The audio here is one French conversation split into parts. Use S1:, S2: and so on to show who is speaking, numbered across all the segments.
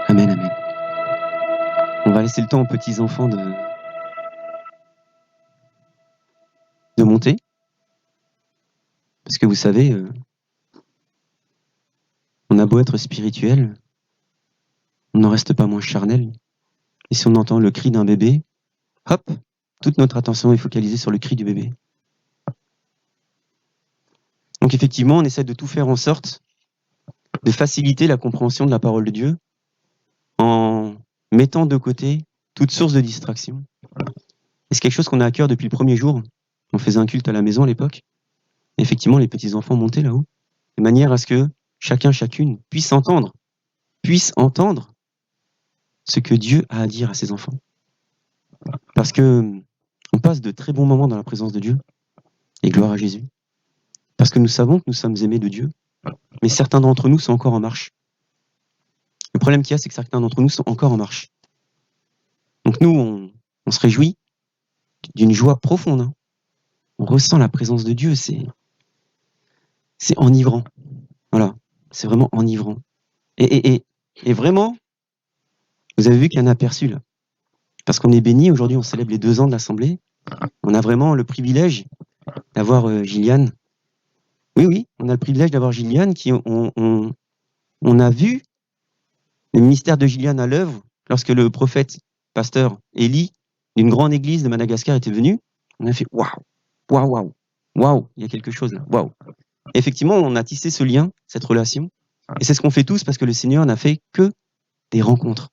S1: Amen, amen. On va laisser le temps aux petits enfants de monter. Parce que vous savez, on a beau être spirituel, on n'en reste pas moins charnel. Et si on entend le cri d'un bébé, hop, toute notre attention est focalisée sur le cri du bébé. Donc effectivement, on essaie de tout faire en sorte de faciliter la compréhension de la parole de Dieu en mettant de côté toute source de distraction. Et c'est quelque chose qu'on a à cœur depuis le premier jour. On faisait un culte à la maison à l'époque. Et effectivement, les petits-enfants montaient là-haut, de manière à ce que chacun, chacune puisse entendre ce que Dieu a à dire à ses enfants. Parce que on passe de très bons moments dans la présence de Dieu, et gloire à Jésus. Parce que nous savons que nous sommes aimés de Dieu, mais certains d'entre nous sont encore en marche. Le problème qu'il y a, c'est que certains d'entre nous sont encore en marche. Donc nous, on se réjouit d'une joie profonde. Hein. On ressent la présence de Dieu, c'est enivrant. Voilà, c'est vraiment enivrant. Et vraiment, vous avez vu qu'il y a un aperçu là. Parce qu'on est béni, aujourd'hui on célèbre les 2 ans de l'Assemblée. On a vraiment le privilège d'avoir Gilliane. Oui, on a le privilège d'avoir Gilliane qui on a vu le ministère de Gilliane à l'œuvre lorsque le prophète, pasteur Élie, d'une grande église de Madagascar était venu. On a fait waouh, il y a quelque chose là, waouh. Effectivement, on a tissé ce lien, cette relation. Et c'est ce qu'on fait tous parce que le Seigneur n'a fait que des rencontres.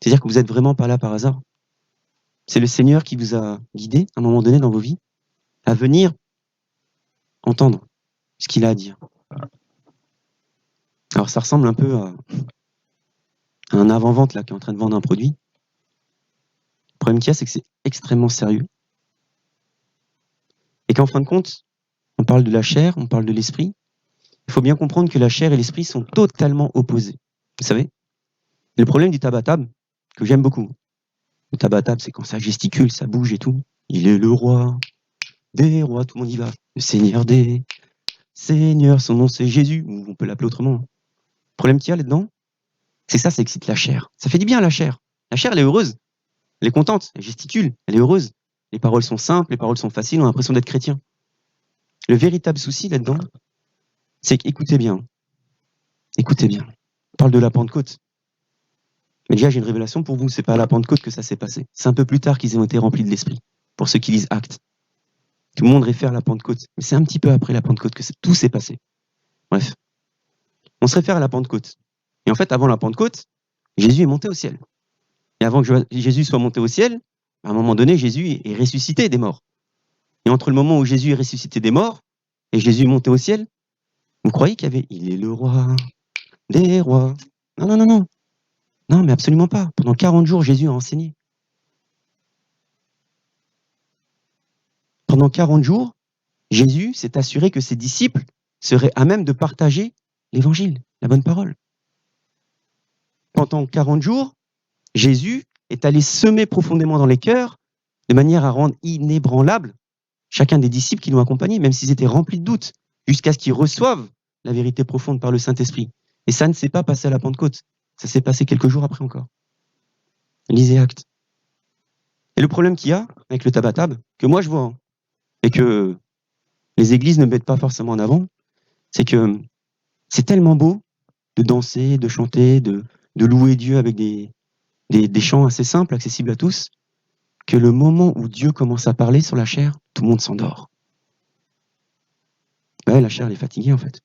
S1: C'est-à-dire que vous n'êtes vraiment pas là par hasard. C'est le Seigneur qui vous a guidé à un moment donné dans vos vies à venir entendre ce qu'il a à dire. Alors ça ressemble un peu à un avant-vente là qui est en train de vendre un produit. Le problème qu'il y a, c'est que c'est extrêmement sérieux. Et qu'en fin de compte, on parle de la chair, on parle de l'esprit. Il faut bien comprendre que la chair et l'esprit sont totalement opposés. Vous savez ? Le problème du tabatab, que j'aime beaucoup, le tabatab, c'est quand ça gesticule, ça bouge et tout. Il est le roi des rois, tout le monde y va. Le Seigneur des seigneurs, son nom c'est Jésus, ou on peut l'appeler autrement. Le problème qu'il y a là-dedans, c'est ça excite la chair. Ça fait du bien à la chair. La chair, elle est heureuse. Elle est contente, elle gesticule, elle est heureuse. Les paroles sont simples, les paroles sont faciles, on a l'impression d'être chrétien. Le véritable souci là-dedans, c'est qu'écoutez bien. On parle de la Pentecôte. Mais déjà, j'ai une révélation pour vous, c'est pas à la Pentecôte que ça s'est passé. C'est un peu plus tard qu'ils ont été remplis de l'Esprit, pour ceux qui lisent Actes. Tout le monde réfère à la Pentecôte, mais c'est un petit peu après la Pentecôte que tout s'est passé. Bref, on se réfère à la Pentecôte. Et en fait, avant la Pentecôte, Jésus est monté au ciel. Et avant que Jésus soit monté au ciel, à un moment donné, Jésus est ressuscité des morts. Et entre le moment où Jésus est ressuscité des morts et Jésus est monté au ciel, vous croyez qu'il y avait « Il est le roi des rois ». Non. Non, mais absolument pas. Pendant 40 jours, Jésus a enseigné. Pendant 40 jours, Jésus s'est assuré que ses disciples seraient à même de partager l'évangile, la bonne parole. Pendant 40 jours, Jésus est allé semer profondément dans les cœurs de manière à rendre inébranlable chacun des disciples qui l'ont accompagné, même s'ils étaient remplis de doutes, jusqu'à ce qu'ils reçoivent la vérité profonde par le Saint-Esprit. Et ça ne s'est pas passé à la Pentecôte. Ça s'est passé quelques jours après encore. Lisez Actes. Et le problème qu'il y a avec le tabatab, que moi je vois, et que les églises ne mettent pas forcément en avant, c'est que c'est tellement beau de danser, de chanter, de louer Dieu avec des chants assez simples, accessibles à tous, que le moment où Dieu commence à parler sur la chair, tout le monde s'endort. Ouais, la chair, elle est fatiguée en fait.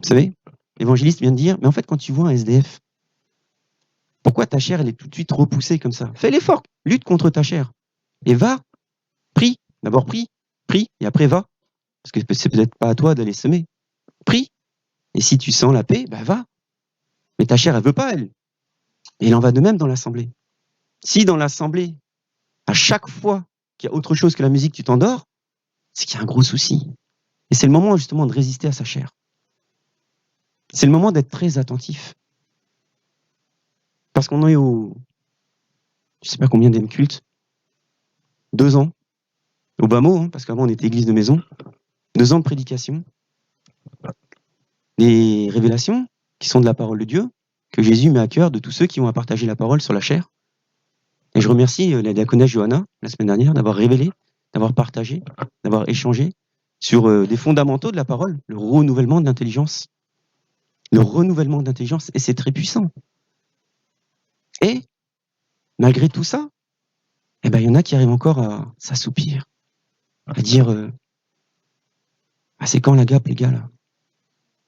S1: Vous savez, l'évangéliste vient de dire, mais en fait, quand tu vois un SDF, pourquoi ta chair, elle est tout de suite repoussée comme ça ? Fais l'effort, lutte contre ta chair. Et va, prie, d'abord prie, et après va. parce que c'est peut-être pas à toi d'aller semer. Prie. Et si tu sens la paix, bah va. Mais ta chair, elle veut pas, elle. Et il en va de même dans l'assemblée. Si dans l'assemblée, à chaque fois qu'il y a autre chose que la musique, tu t'endors, c'est qu'il y a un gros souci. Et c'est le moment justement de résister à sa chair. C'est le moment d'être très attentif. Parce qu'on est au, je sais pas combien d'âmes cultes, 2 ans, au bas mot, hein, parce qu'avant on était église de maison, 2 ans de prédication, des révélations qui sont de la parole de Dieu, que Jésus met à cœur de tous ceux qui ont à partager la parole sur la chair. Et je remercie la diaconesse Johanna, la semaine dernière, d'avoir révélé, d'avoir partagé, d'avoir échangé sur des fondamentaux de la parole, le renouvellement de l'intelligence. Le renouvellement d'intelligence, et c'est très puissant. Et, malgré tout ça, eh ben, il y en a qui arrivent encore à s'assoupir, à dire ah, c'est quand la gape, les gars, là?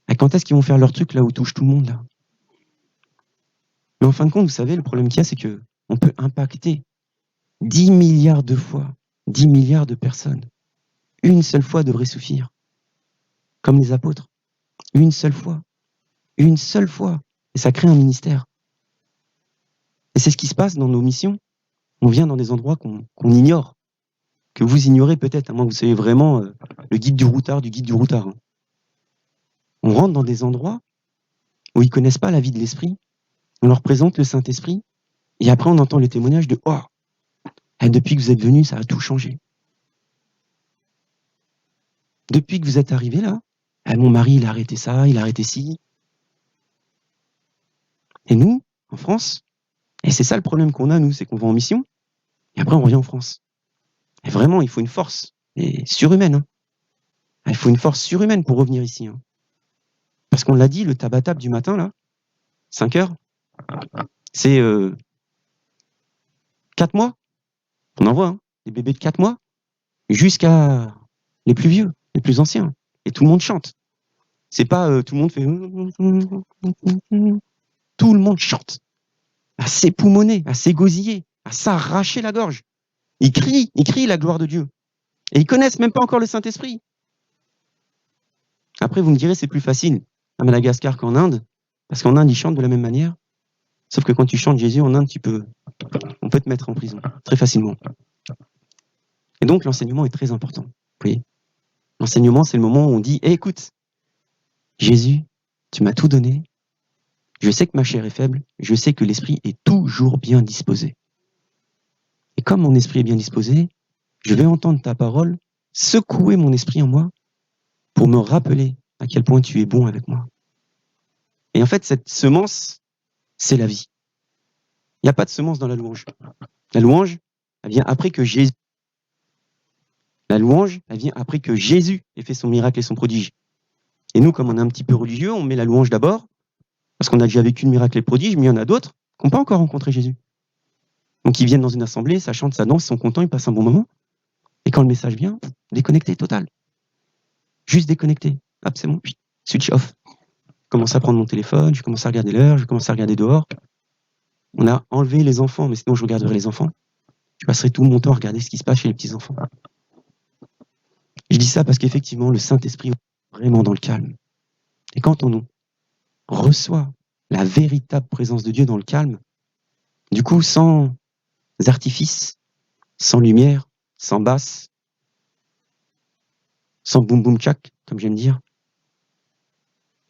S1: Et quand est-ce qu'ils vont faire leur truc là où touche tout le monde, là? Mais en fin de compte, vous savez, le problème qu'il y a, c'est que on peut impacter 10 milliards de fois, 10 milliards de personnes. Une seule fois devrait suffire. Comme les apôtres. Une seule fois. Une seule fois. Et ça crée un ministère. Et c'est ce qui se passe dans nos missions. On vient dans des endroits qu'on ignore, que vous ignorez peut-être, à moins que vous soyez vraiment le guide du routard du guide du routard. Hein. On rentre dans des endroits où ils connaissent pas la vie de l'esprit. On leur présente le Saint-Esprit. Et après, on entend les témoignages de « Oh, depuis que vous êtes venus, ça a tout changé. Depuis que vous êtes arrivés là, mon mari, il a arrêté ça, il a arrêté ci. » Et nous, en France, et c'est ça le problème qu'on a, nous, c'est qu'on va en mission, et après on revient en France. Et vraiment, il faut une force surhumaine. Hein. Il faut une force surhumaine pour revenir ici. Hein. Parce qu'on l'a dit, le tabatab du matin, là, 5 heures, c'est 4 mois. On en voit, hein, des bébés de 4 mois, jusqu'à les plus vieux, les plus anciens. Et tout le monde chante. C'est pas tout le monde fait... Tout le monde chante. À s'époumoner, à s'égosiller, à s'arracher la gorge. Ils crient la gloire de Dieu. Et ils connaissent même pas encore le Saint-Esprit. Après, vous me direz, c'est plus facile à Madagascar qu'en Inde, parce qu'en Inde, ils chantent de la même manière. Sauf que quand tu chantes Jésus en Inde, on peut te mettre en prison, très facilement. Et donc, l'enseignement est très important. Vous voyez, l'enseignement, c'est le moment où on dit, écoute, Jésus, tu m'as tout donné. Je sais que ma chair est faible. Je sais que l'esprit est toujours bien disposé. Et comme mon esprit est bien disposé, je vais entendre ta parole secouer mon esprit en moi pour me rappeler à quel point tu es bon avec moi. Et en fait, cette semence, c'est la vie. Il n'y a pas de semence dans la louange. La louange, elle vient après que Jésus. La louange, elle vient après que Jésus ait fait son miracle et son prodige. Et nous, comme on est un petit peu religieux, on met la louange d'abord, parce qu'on a déjà vécu le miracle et le prodige, mais il y en a d'autres qui n'ont pas encore rencontré Jésus. Donc ils viennent dans une assemblée, ça chante, ça danse, ils sont contents, ils passent un bon moment. Et quand le message vient, déconnecté total. Juste déconnecté. Hop, c'est bon, switch off. Je commence à prendre mon téléphone, je commence à regarder l'heure, je commence à regarder dehors. On a enlevé les enfants, mais sinon je regarderai les enfants. Je passerai tout mon temps à regarder ce qui se passe chez les petits-enfants. Je dis ça parce qu'effectivement, le Saint-Esprit est vraiment dans le calme. Et quand on reçoit la véritable présence de Dieu dans le calme, du coup, sans artifice, sans lumière, sans basse, sans boum boum tchac, comme j'aime dire,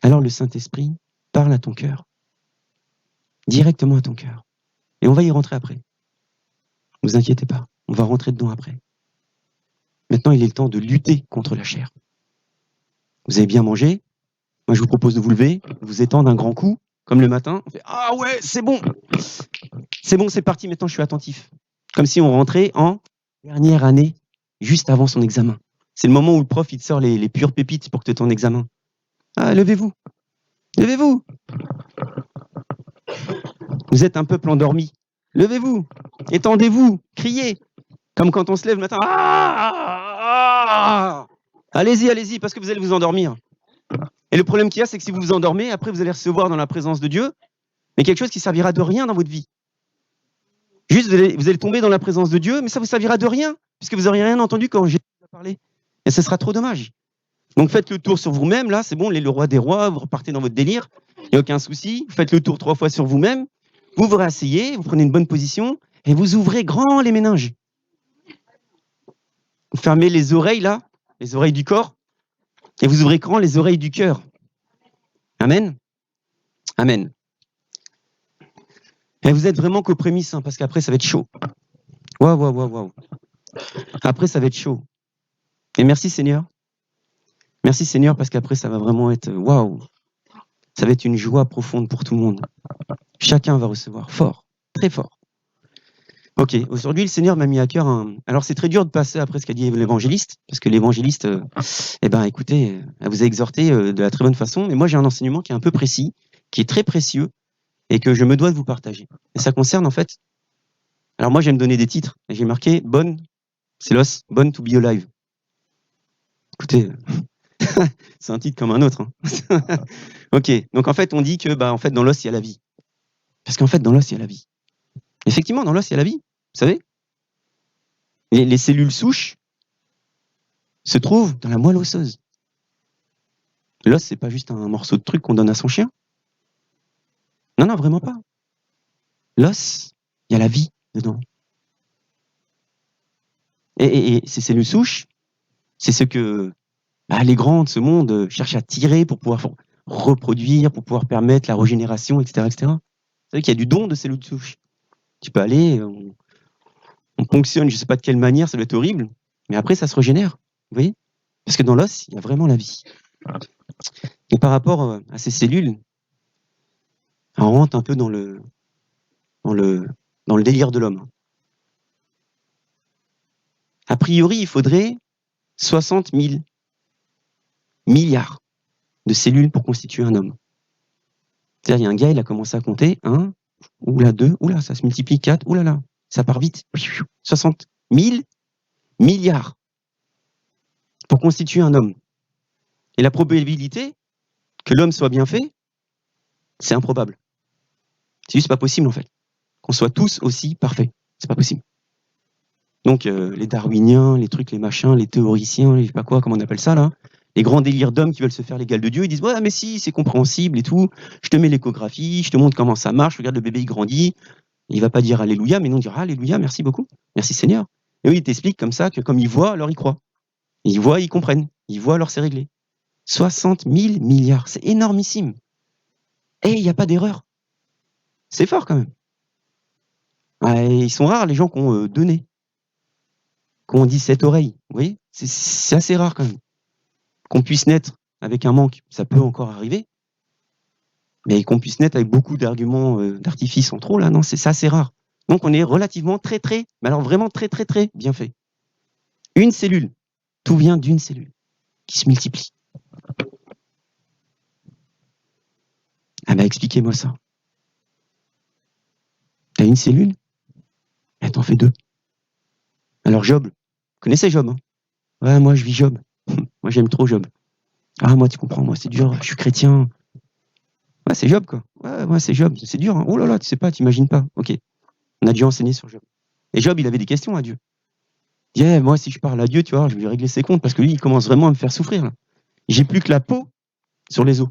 S1: alors le Saint-Esprit parle à ton cœur, directement à ton cœur. Et on va y rentrer après. Ne vous inquiétez pas, on va rentrer dedans après. Maintenant, il est le temps de lutter contre la chair. Vous avez bien mangé. Moi, je vous propose de vous lever, de vous étendre un grand coup, comme le matin. On fait « Ah ouais, c'est bon, c'est parti, maintenant je suis attentif. » Comme si on rentrait en dernière année, juste avant son examen. C'est le moment où le prof, il te sort les pures pépites pour que tu aies ton examen. Ah, levez-vous. Levez-vous. Vous êtes un peuple endormi. Levez-vous. Étendez-vous. Criez. Comme quand on se lève le matin. Ah, allez-y, allez-y, parce que vous allez vous endormir. Et le problème qu'il y a, c'est que si vous vous endormez, après vous allez recevoir dans la présence de Dieu, mais quelque chose qui servira de rien dans votre vie. Juste, vous allez tomber dans la présence de Dieu, mais ça vous servira de rien, puisque vous n'aurez rien entendu quand Jésus a parlé. Et ce sera trop dommage. Donc faites le tour sur vous-même, là, c'est bon, le roi des rois, vous repartez dans votre délire, il n'y a aucun souci, vous faites le tour 3 fois sur vous-même, vous vous réasseyez, vous prenez une bonne position, et vous ouvrez grand les méninges. Vous fermez les oreilles, là, les oreilles du corps, et vous ouvrez grand les oreilles du cœur. Amen. Amen. Et vous êtes vraiment qu'aux prémices, hein, parce qu'après, ça va être chaud. Waouh. Après, ça va être chaud. Et merci Seigneur. Merci Seigneur, parce qu'après, ça va vraiment être waouh. Ça va être une joie profonde pour tout le monde. Chacun va recevoir fort, très fort. Ok, aujourd'hui, le Seigneur m'a mis à cœur un... Alors, c'est très dur de passer après ce qu'a dit l'évangéliste, parce que l'évangéliste, écoutez, elle vous a exhorté de la très bonne façon, mais moi, j'ai un enseignement qui est un peu précis, qui est très précieux, et que je me dois de vous partager. Et ça concerne, en fait... Alors, moi, j'aime donner des titres, et j'ai marqué « Bonne, c'est l'os, Born to be alive ». Écoutez, c'est un titre comme un autre. Hein. Ok, donc en fait, on dit que en fait, dans l'os, il y a la vie. Parce qu'en fait, dans l'os, il y a la vie. Effectivement, dans l'os, il y a la vie. Vous savez, les cellules souches se trouvent dans la moelle osseuse. L'os, c'est pas juste un morceau de truc qu'on donne à son chien. Non, vraiment pas. L'os, il y a la vie dedans. Et ces cellules souches, c'est ce que les grands de ce monde cherchent à tirer pour pouvoir reproduire, pour pouvoir permettre la régénération, etc. etc. Vous savez qu'il y a du don de cellules souches. Tu peux aller, on ponctionne, je ne sais pas de quelle manière, ça doit être horrible, mais après, ça se régénère. Vous voyez? Parce que dans l'os, il y a vraiment la vie. Et par rapport à ces cellules, on rentre un peu dans le délire de l'homme. A priori, il faudrait 60 000 milliards de cellules pour constituer un homme. C'est-à-dire, il y a un gars, il a commencé à compter 1, oula 2, oula, ça se multiplie 4, oulala, ça part vite. 60 000 milliards pour constituer un homme. Et la probabilité que l'homme soit bien fait, c'est improbable. C'est juste pas possible, en fait. Qu'on soit tous aussi parfaits. C'est pas possible. Donc, les darwiniens, les trucs, les machins, les théoriciens, je sais pas quoi, comment on appelle ça, là, les grands délires d'hommes qui veulent se faire l'égal de Dieu, ils disent, ouais, mais si, c'est compréhensible et tout, je te mets l'échographie, je te montre comment ça marche, regarde le bébé, il grandit, il va pas dire Alléluia, mais non, il dira Alléluia, merci beaucoup, merci Seigneur. Et oui, il t'explique comme ça que comme ils voient, alors ils croient. Ils voient, ils comprennent. Ils voient, alors c'est réglé. 60 000 milliards, c'est énormissime. Et il n'y a pas d'erreur. C'est fort quand même. Ils sont rares les gens qui ont 2 nez, qui ont 17 oreilles. Vous voyez, c'est assez rare quand même. Qu'on puisse naître avec un manque, ça peut encore arriver. Mais qu'on puisse naître avec beaucoup d'arguments d'artifice en trop, là, non, c'est assez rare. Donc on est relativement mais alors vraiment très bien fait. Une cellule, tout vient d'une cellule qui se multiplie. Ah expliquez-moi ça. T'as une cellule, et t'en fais 2. Alors Job, vous connaissez Job, hein? Ouais, moi je vis Job. Moi j'aime trop Job. Ah moi tu comprends, moi c'est dur, je suis chrétien. Ouais, c'est Job quoi. Ouais, moi c'est Job, c'est dur. Hein. Oh là là, tu sais pas, t'imagines pas. Ok, on a dû enseigner sur Job. Et Job, il avait des questions à Dieu. Yeah, moi si je parle à Dieu, tu vois, je vais lui régler ses comptes parce que lui, il commence vraiment à me faire souffrir. Là. J'ai plus que la peau sur les os.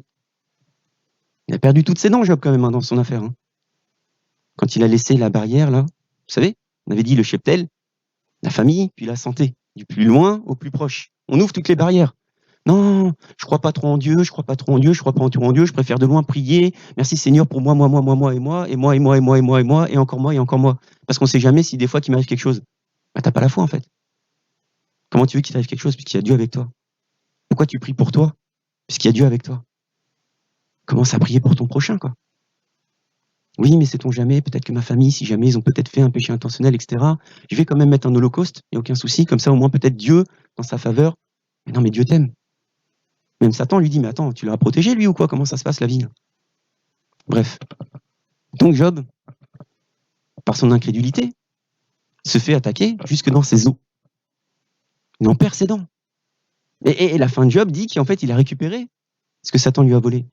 S1: Il a perdu toutes ses dents, Job, quand même, hein, dans son affaire. Hein. Quand il a laissé la barrière, là, vous savez, on avait dit le cheptel, la famille, puis la santé, du plus loin au plus proche. On ouvre toutes les barrières. Non, je crois pas trop en Dieu, je crois pas trop en Dieu, je crois pas trop en Dieu, je préfère de loin prier. Merci Seigneur pour moi, et encore moi. Parce qu'on sait jamais si des fois qu'il m'arrive quelque chose. T'as pas la foi, en fait. Comment tu veux qu'il t'arrive quelque chose puisqu'il y a Dieu avec toi? Pourquoi tu pries pour toi puisqu'il y a Dieu avec toi? Commence à prier pour ton prochain, quoi. Oui, mais sait-on jamais, peut-être que ma famille, si jamais ils ont peut-être fait un péché intentionnel, etc., je vais quand même mettre un holocauste, il n'y a aucun souci, comme ça au moins peut-être Dieu, dans sa faveur, mais non mais Dieu t'aime. Même Satan lui dit, mais attends, tu l'as protégé lui ou quoi? Comment ça se passe la vie? Bref. Donc Job, par son incrédulité, se fait attaquer jusque dans ses os. Il en perd ses dents. Et la fin de Job dit qu'en fait il a récupéré ce que Satan lui a volé.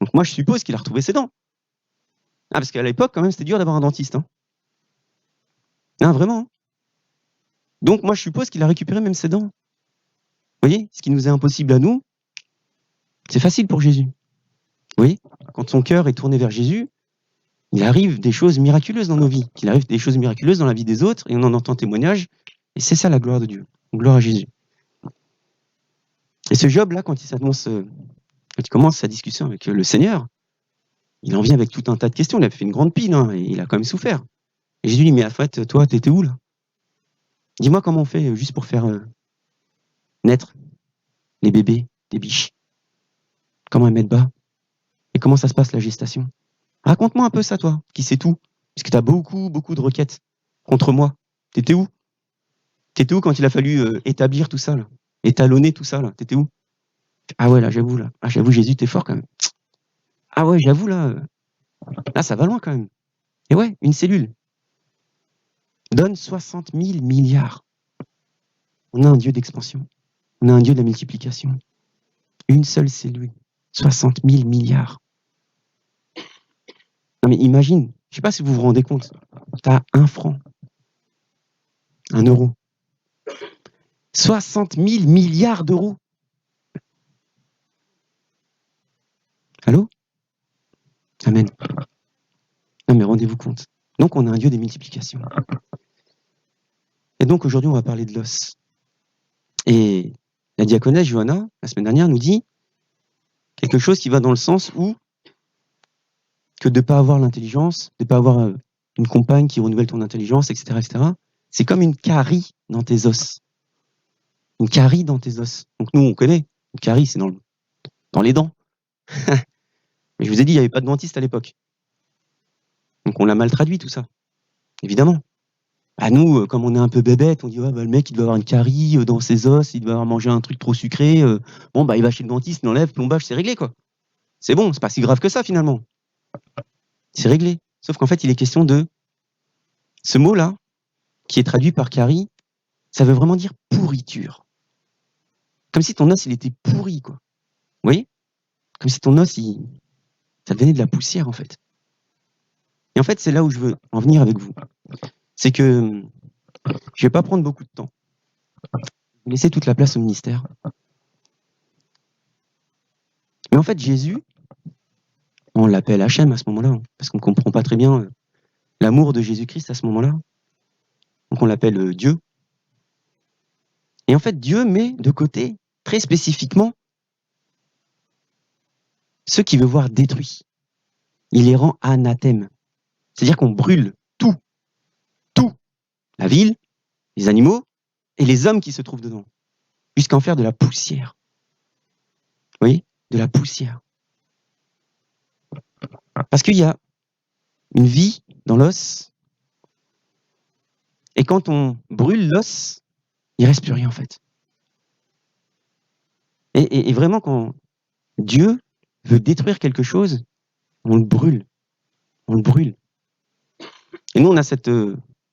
S1: Donc moi je suppose qu'il a retrouvé ses dents. Ah, parce qu'à l'époque, quand même, c'était dur d'avoir un dentiste. Hein. Non, vraiment. Donc moi je suppose qu'il a récupéré même ses dents. Vous voyez, ce qui nous est impossible à nous, c'est facile pour Jésus. Vous voyez, quand son cœur est tourné vers Jésus, il arrive des choses miraculeuses dans nos vies, qu'il arrive des choses miraculeuses dans la vie des autres, et on en entend témoignage, et c'est ça la gloire de Dieu, gloire à Jésus. Et ce Job-là, quand il commence sa discussion avec le Seigneur, il en vient avec tout un tas de questions, il a fait une grande pile, et il a quand même souffert. Et Jésus lui dit, mais en fait, toi, t'étais où là? Dis-moi comment on fait juste pour faire naître les bébés, des biches. Comment elles mettent bas? Et comment ça se passe la gestation? Raconte-moi un peu ça, toi, qui sais tout. Puisque tu as beaucoup de requêtes contre moi. T'étais où? T'étais où quand il a fallu établir tout ça, là? Étalonner tout ça, là? T'étais où? Ah ouais, là, j'avoue, là. Ah, j'avoue, Jésus, t'es fort quand même. Ah ouais, j'avoue, là, ça va loin quand même. Et ouais, une cellule donne 60 000 milliards. On a un Dieu d'expansion. On a un Dieu de la multiplication. Une seule cellule, 60 000 milliards. Non mais imagine, je sais pas si vous vous rendez compte, tu as 1 franc, 1 euro. 60 000 milliards d'euros. Allô? Amen. Non mais rendez-vous compte. Donc on a un Dieu des multiplications. Et donc aujourd'hui on va parler de l'os. Et la diaconesse Johanna, la semaine dernière, nous dit quelque chose qui va dans le sens où que de ne pas avoir l'intelligence, de ne pas avoir une compagne qui renouvelle ton intelligence, etc., etc., c'est comme une carie dans tes os. Une carie dans tes os. Donc nous, on connaît. Une carie, c'est dans les dents. Mais je vous ai dit, il n'y avait pas de dentiste à l'époque. Donc on l'a mal traduit, tout ça. Évidemment. À nous, comme on est un peu bébête, on dit, ouais, bah, le mec, il doit avoir une carie dans ses os, il doit avoir mangé un truc trop sucré. Bon, bah, il va chez le dentiste, il enlève, plombage, c'est réglé, quoi. C'est bon, c'est pas si grave que ça, finalement. C'est réglé. Sauf qu'en fait, il est question de ce mot-là, qui est traduit par carie, ça veut vraiment dire pourriture. Comme si ton os, il était pourri, quoi. Vous voyez? Comme si ton os, ça devenait de la poussière, en fait. Et en fait, c'est là où je veux en venir avec vous. C'est que je vais pas prendre beaucoup de temps. Vous laissez toute la place au ministère. Mais en fait, Jésus, on l'appelle Hachem à ce moment-là, hein, parce qu'on ne comprend pas très bien l'amour de Jésus-Christ à ce moment-là. Donc on l'appelle Dieu. Et en fait, Dieu met de côté, très spécifiquement, ceux qui veut voir détruits. Il les rend anathèmes. C'est-à-dire qu'on brûle tout. Tout. La ville, les animaux et les hommes qui se trouvent dedans. Jusqu'à en faire de la poussière. Vous voyez? De la poussière. Parce qu'il y a une vie dans l'os. Et quand on brûle l'os, il ne reste plus rien en fait. Et vraiment, quand Dieu veut détruire quelque chose, on le brûle. On le brûle. Et nous, on a cette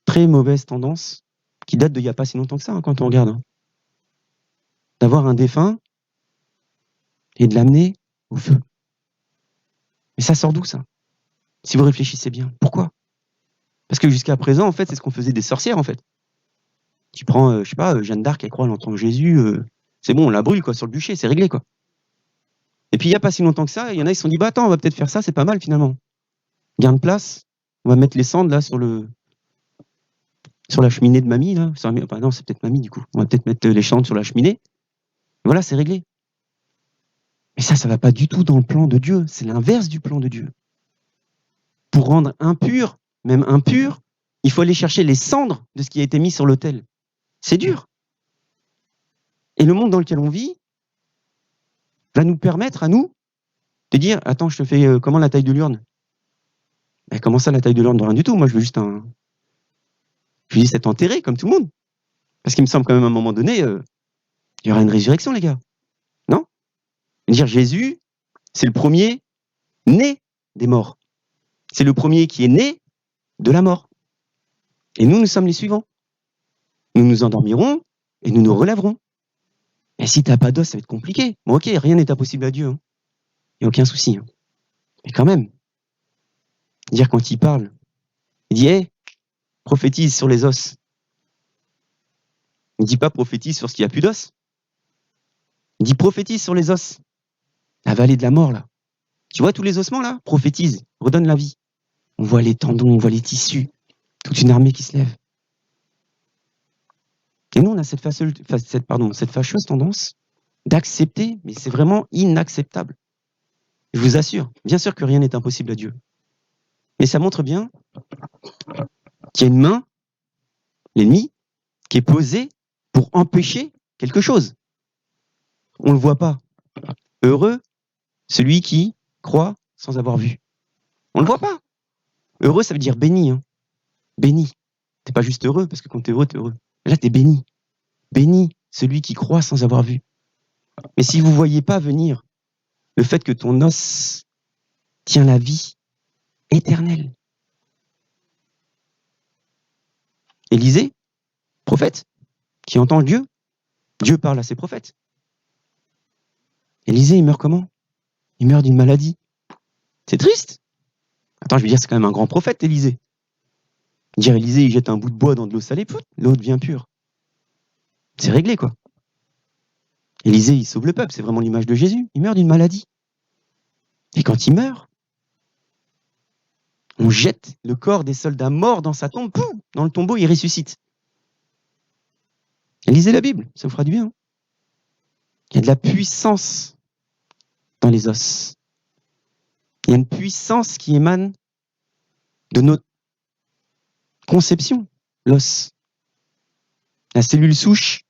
S1: très mauvaise tendance, qui date d'il n'y a pas si longtemps que ça, hein, quand on regarde, hein, d'avoir un défunt et de l'amener au feu. Mais ça sort d'où, ça? Si vous réfléchissez bien. Pourquoi? Parce que jusqu'à présent, en fait, c'est ce qu'on faisait des sorcières, en fait. Tu prends, je sais pas, Jeanne d'Arc, elle croit, elle entend Jésus, c'est bon, on la brûle, quoi, sur le bûcher, c'est réglé, quoi. Et puis, il n'y a pas si longtemps que ça, il y en a, ils se sont dit, bah attends, on va peut-être faire ça, c'est pas mal, finalement. Gain de place, on va mettre les cendres, là, sur la cheminée de mamie, là. Bah non, c'est peut-être mamie, du coup. On va peut-être mettre les cendres sur la cheminée. Et voilà, c'est réglé. Mais ça va pas du tout dans le plan de Dieu. C'est l'inverse du plan de Dieu. Pour rendre impur, même impur, il faut aller chercher les cendres de ce qui a été mis sur l'autel. C'est dur. Et le monde dans lequel on vit va nous permettre à nous de dire, attends, je te fais comment la taille de l'urne? Ben, comment ça, la taille de l'urne? Rien du tout. Moi, je veux juste être enterré, comme tout le monde. Parce qu'il me semble quand même, à un moment donné, il y aura une résurrection, les gars. Non? Dire Jésus, c'est le premier né des morts. C'est le premier qui est né de la mort. Et nous sommes les suivants. Nous nous endormirons et nous nous relèverons. Et si t'as pas d'os, ça va être compliqué. Bon, ok, rien n'est impossible à Dieu. Hein. Il n'y a aucun souci. Hein. Mais quand même, dire quand il parle, il dit, hey, prophétise sur les os. Il ne dit pas prophétise sur ce qu'il n'y a plus d'os. Il dit prophétise sur les os. La vallée de la mort, là. Tu vois tous les ossements, là? Prophétise, redonne la vie. On voit les tendons, on voit les tissus, toute une armée qui se lève. Et nous, on a cette fâcheuse tendance d'accepter, mais c'est vraiment inacceptable. Je vous assure, bien sûr que rien n'est impossible à Dieu. Mais ça montre bien qu'il y a une main, l'ennemi, qui est posée pour empêcher quelque chose. On ne le voit pas. Heureux celui qui croit sans avoir vu. On ne le voit pas. Heureux, ça veut dire béni. Hein. Béni. T'es pas juste heureux, parce que quand t'es heureux, t'es heureux. Là, t'es béni. Béni celui qui croit sans avoir vu. Mais si vous ne voyez pas venir le fait que ton os tient la vie éternelle. Élisée, prophète, qui entend Dieu, Dieu parle à ses prophètes. Élisée, il meurt comment? Il meurt d'une maladie. C'est triste. Attends, je veux dire, c'est quand même un grand prophète, Élisée. Dire Élisée, il jette un bout de bois dans de l'eau salée, l'eau devient pure. C'est réglé, quoi. Élisée, il sauve le peuple, c'est vraiment l'image de Jésus. Il meurt d'une maladie. Et quand il meurt, on jette le corps des soldats morts dans sa tombe, pouf, dans le tombeau, il ressuscite. Et lisez la Bible, ça vous fera du bien. Il y a de la puissance dans les os. Il y a une puissance qui émane de notre conception, l'os. La cellule souche,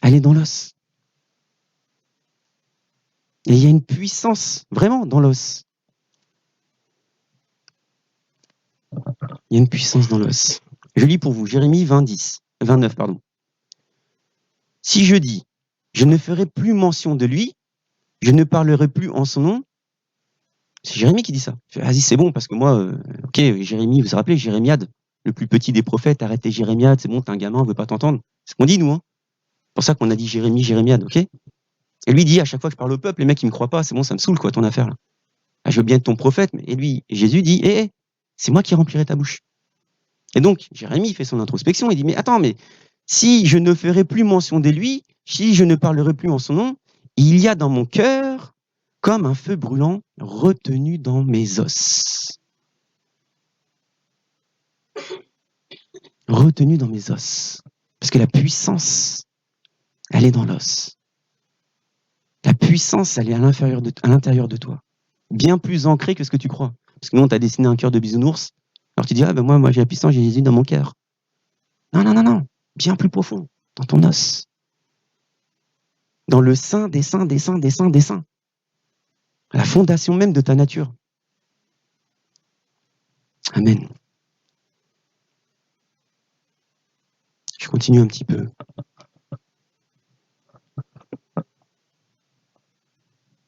S1: elle est dans l'os. Et il y a une puissance vraiment dans l'os. Il y a une puissance dans l'os. Je lis pour vous, Jérémie 29. Si je dis, je ne ferai plus mention de lui, je ne parlerai plus en son nom, c'est Jérémie qui dit ça. Vas-y, c'est bon, parce que moi, ok, Jérémie, vous vous rappelez, Jérémiade, le plus petit des prophètes, arrêtez Jérémiade, c'est bon, t'es un gamin, on veut pas t'entendre. C'est ce qu'on dit, nous. Hein. C'est pour ça qu'on a dit Jérémiade, ok? Et lui dit, à chaque fois que je parle au peuple, les mecs, ils me croient pas, c'est bon, ça me saoule, quoi, ton affaire, là. Ah, je veux bien être ton prophète, mais et lui, Jésus dit, c'est moi qui remplirai ta bouche. Et donc, Jérémie fait son introspection, il dit, mais attends, mais si je ne ferai plus mention de lui, si je ne parlerai plus en son nom, il y a dans mon cœur comme un feu brûlant retenu dans mes os. Retenu dans mes os. Parce que la puissance, elle est dans l'os. La puissance, elle est à l'intérieur de toi. Bien plus ancrée que ce que tu crois. Parce que nous, on t'a dessiné un cœur de bisounours. Alors tu dis, moi j'ai la puissance, j'ai Jésus dans mon cœur. Non. Bien plus profond, dans ton os. Dans le sein des saints, des saints, des saints, des saints. La fondation même de ta nature. Amen. Je continue un petit peu.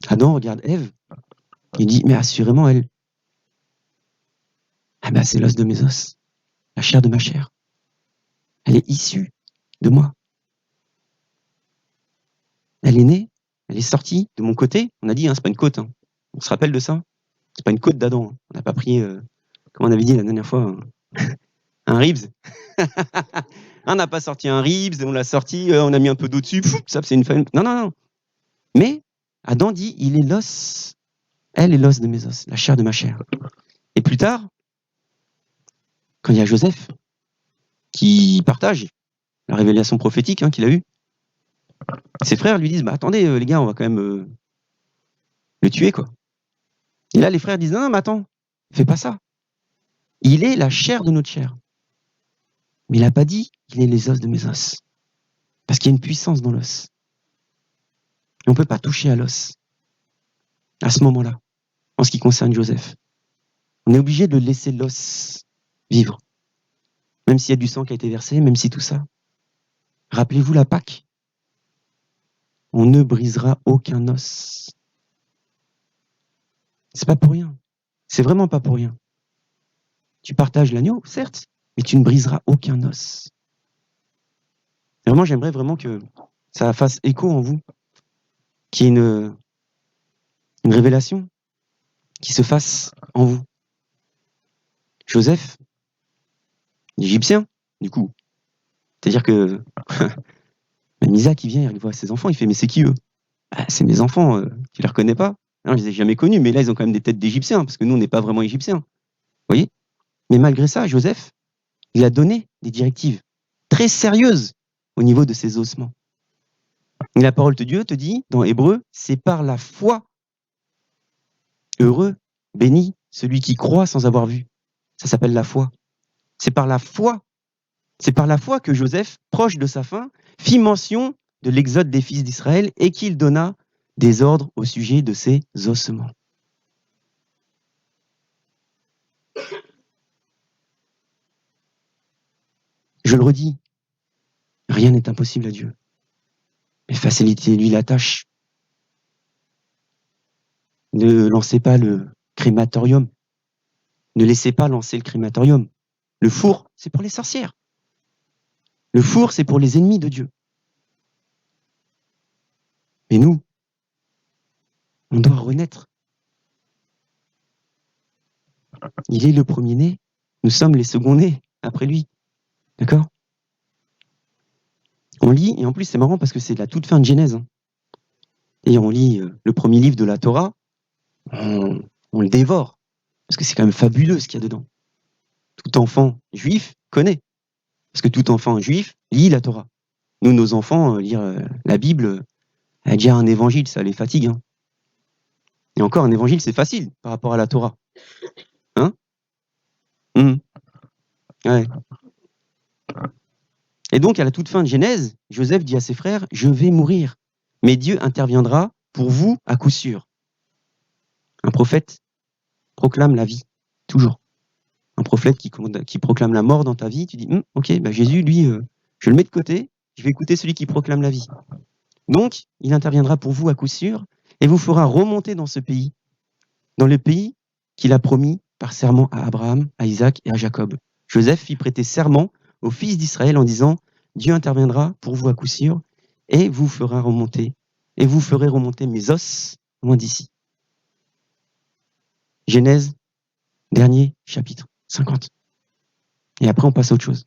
S1: Adam regarde Ève, il dit, mais assurément elle. C'est l'os de mes os, la chair de ma chair. Elle est issue de moi. Elle est née, elle est sortie de mon côté. On a dit, c'est pas une côte. Hein. On se rappelle de ça? C'est pas une côte d'Adam. Hein. On n'a pas pris, comme on avait dit la dernière fois, un ribs. On n'a pas sorti un ribs, on l'a sorti, on a mis un peu d'eau dessus. Ça, c'est une femme. Non. Mais Adam dit, il est l'os. Elle est l'os de mes os, la chair de ma chair. Et plus tard, quand il y a Joseph qui partage la révélation prophétique qu'il a eue, ses frères lui disent, attendez les gars, on va quand même le tuer, quoi. Et là, les frères disent, non, mais attends, fais pas ça. Il est la chair de notre chair. Mais il n'a pas dit, il est les os de mes os. Parce qu'il y a une puissance dans l'os. Et on ne peut pas toucher à l'os. À ce moment-là, en ce qui concerne Joseph. On est obligé de laisser l'os vivre. Même s'il y a du sang qui a été versé, même si tout ça. Rappelez-vous la Pâque. On ne brisera aucun os. C'est pas pour rien. C'est vraiment pas pour rien. Tu partages l'agneau, certes, mais tu ne briseras aucun os. Et vraiment, j'aimerais vraiment que ça fasse écho en vous, qu'il y ait une révélation qui se fasse en vous. Joseph, l'Égyptien, du coup. C'est-à-dire que Même Isaac, il vient, il voit ses enfants, il fait, mais c'est qui eux? Ah, c'est mes enfants, tu les reconnais pas? Non, je les ai jamais connus, mais là, ils ont quand même des têtes d'Égyptiens, parce que nous, on n'est pas vraiment Égyptiens. Vous voyez? Mais malgré ça, Joseph, il a donné des directives très sérieuses au niveau de ses ossements. Et la parole de Dieu te dit, dans Hébreu, c'est par la foi. Heureux, béni, celui qui croit sans avoir vu. Ça s'appelle la foi. C'est par la foi. C'est par la foi que Joseph, proche de sa fin, fit mention de l'exode des fils d'Israël et qu'il donna des ordres au sujet de ses ossements. Je le redis, rien n'est impossible à Dieu. Mais facilitez-lui la tâche. Ne lancez pas le crématorium. Ne laissez pas lancer le crématorium. Le four, c'est pour les sorcières. Le four, c'est pour les ennemis de Dieu. Mais nous, on doit renaître. Il est le premier-né, nous sommes les seconds-nés après lui. D'accord? On lit, et en plus c'est marrant parce que c'est la toute fin de Genèse. Hein. Et on lit le premier livre de la Torah, on le dévore, parce que c'est quand même fabuleux ce qu'il y a dedans. Tout enfant juif connaît, parce que tout enfant juif lit la Torah. Nous, nos enfants, lire la Bible, déjà un évangile, ça les fatigue. Hein. Et encore, un évangile, c'est facile par rapport à la Torah. Hein? Ouais. Et donc, à la toute fin de Genèse, Joseph dit à ses frères, « Je vais mourir, mais Dieu interviendra pour vous à coup sûr. » Un prophète proclame la vie, toujours. Un prophète qui proclame la mort dans ta vie, tu dis, ok, bah Jésus, lui, je le mets de côté, je vais écouter celui qui proclame la vie. Donc, il interviendra pour vous à coup sûr et vous fera remonter dans ce pays, dans le pays qu'il a promis par serment à Abraham, à Isaac et à Jacob. Joseph fit prêter serment aux fils d'Israël en disant, Dieu interviendra pour vous à coup sûr et vous ferez remonter mes os loin d'ici. Genèse, dernier chapitre, 50. Et après, on passe à autre chose.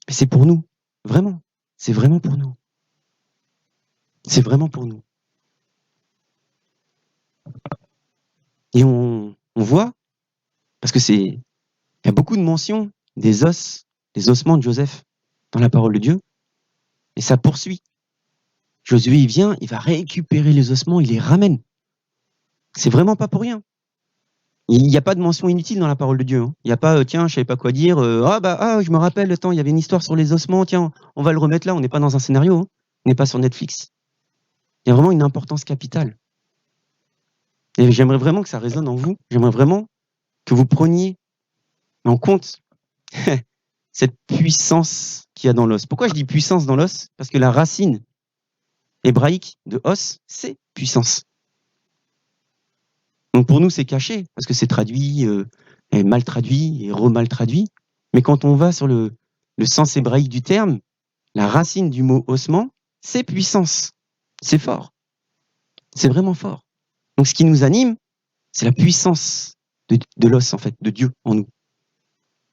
S1: Mais c'est pour nous, vraiment. C'est vraiment pour nous. C'est vraiment pour nous. Et on voit, parce que il y a beaucoup de mentions des ossements de Joseph dans la parole de Dieu, et ça poursuit. Josué, il vient, il va récupérer les ossements, il les ramène. C'est vraiment pas pour rien. Il n'y a pas de mention inutile dans la parole de Dieu. Hein. Il n'y a pas, tiens, je savais pas quoi dire, je me rappelle, il y avait une histoire sur les ossements, tiens, on va le remettre là, on n'est pas dans un scénario, hein. On n'est pas sur Netflix. Il y a vraiment une importance capitale. Et j'aimerais vraiment que ça résonne en vous, j'aimerais vraiment que vous preniez en compte cette puissance qu'il y a dans l'os. Pourquoi je dis puissance dans l'os? Parce que la racine hébraïque de os, c'est puissance. Donc pour nous, c'est caché, parce que c'est traduit, et mal traduit, et re-mal traduit. Mais quand on va sur le sens hébraïque du terme, la racine du mot ossement, c'est puissance. C'est fort. C'est vraiment fort. Donc ce qui nous anime, c'est la puissance de l'os, en fait, de Dieu en nous.